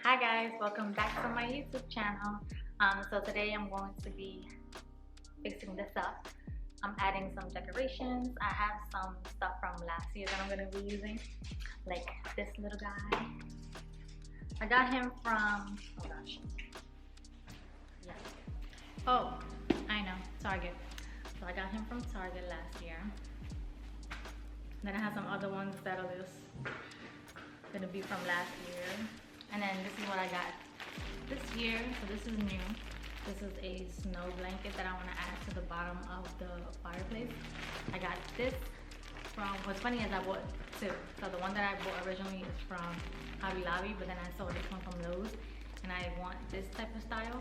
Hi guys, welcome back to my YouTube channel. So today I'm going to be fixing this up. I'm adding some decorations. I have some stuff from last year that I'm going to be using, like this little guy. I got him from, oh gosh, yeah. Oh, I know, Target. So I got him from Target last year. Then I have some other ones that are just going to be from last year. And then this is what I got this year. So this is new. This is a snow blanket that I want to add to the bottom of the fireplace. I got this from, what's funny is I bought two. So the one that I bought originally is from Hobby Lobby, but then I saw this one from Lowe's, and I want this type of style.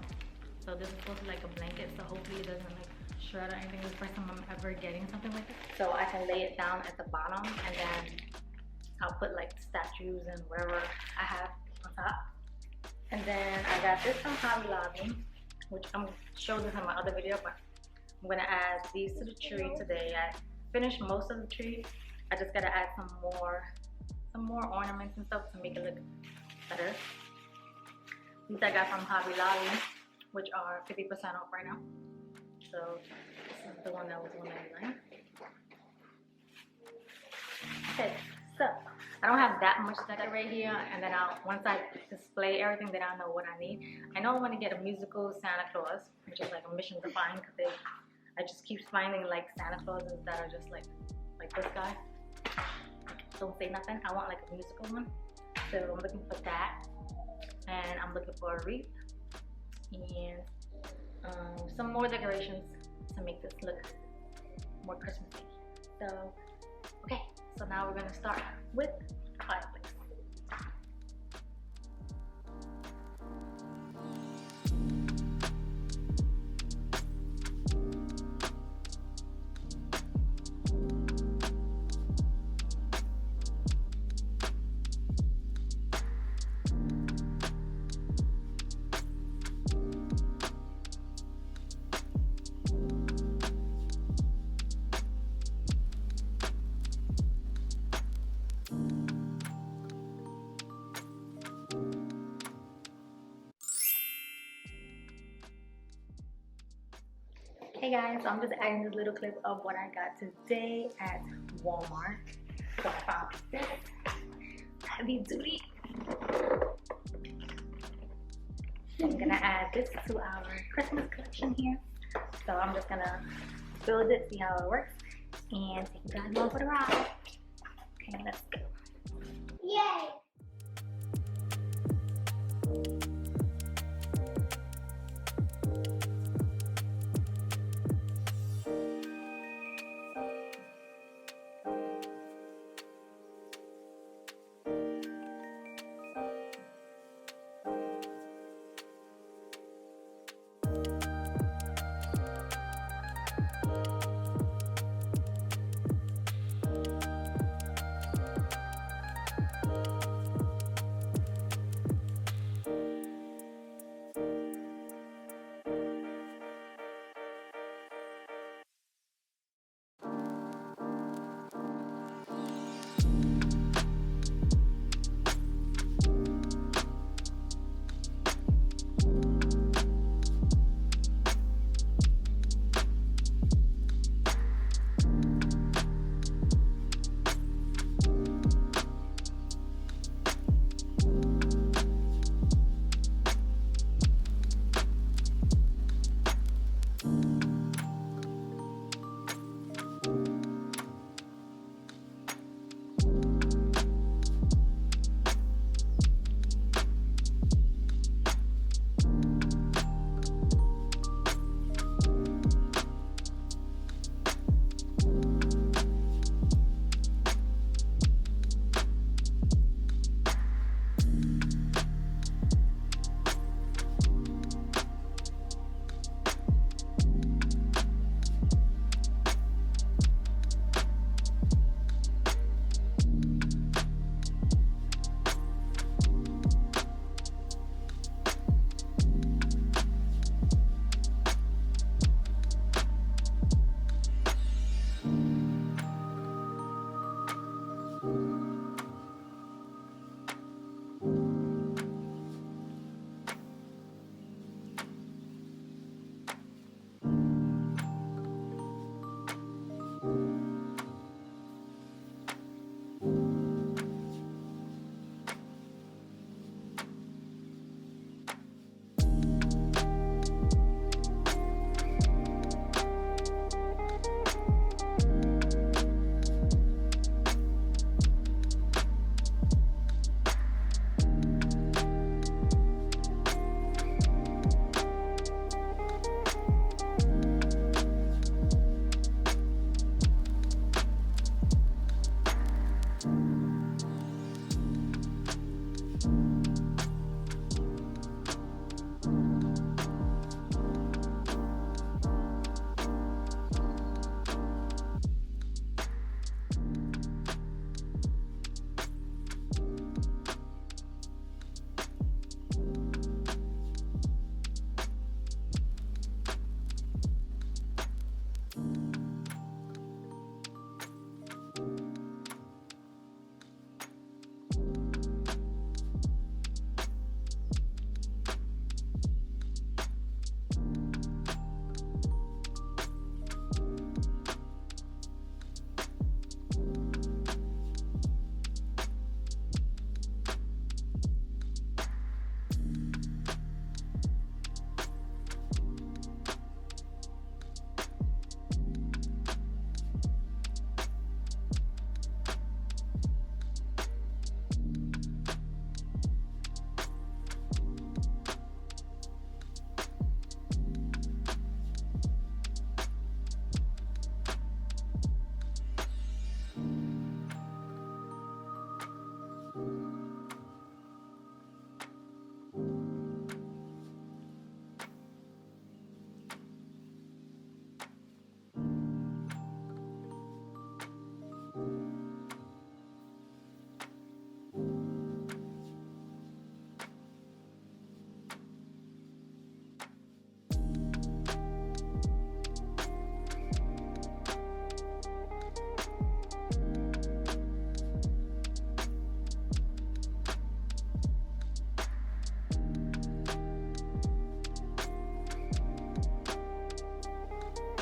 So this is supposed to be like a blanket, so hopefully it doesn't like shred or anything. This is the first time I'm ever getting something like this. So I can lay it down at the bottom, and then I'll put like statues and whatever I have on top. And then I got this from Hobby Lobby, which I'm showing this in my other video, but I'm gonna add these to the tree today. I finished most of the tree. I just gotta add some more ornaments and stuff to make it look better. These I got from Hobby Lobby, which are 50% off right now. So this is the one that was $1.99. Okay, so I don't have that much deco right here, and then once I display everything, then I know what I need. I know I want to get a musical Santa Claus, which is like a mission to find, because I just keep finding like Santa Clauses that are just like this guy. Don't say nothing. I want like a musical one, so I'm looking for that, and I'm looking for a wreath and some more decorations to make this look more Christmassy. So okay. So now we're going to start with the fireplace. Hey guys, so I'm just adding this little clip of what I got today at Walmart. So I found this heavy duty. I'm gonna add this to our Christmas collection here. So I'm just gonna build it, see how it works, and take you guys along for the ride. Okay, let's go. Yay!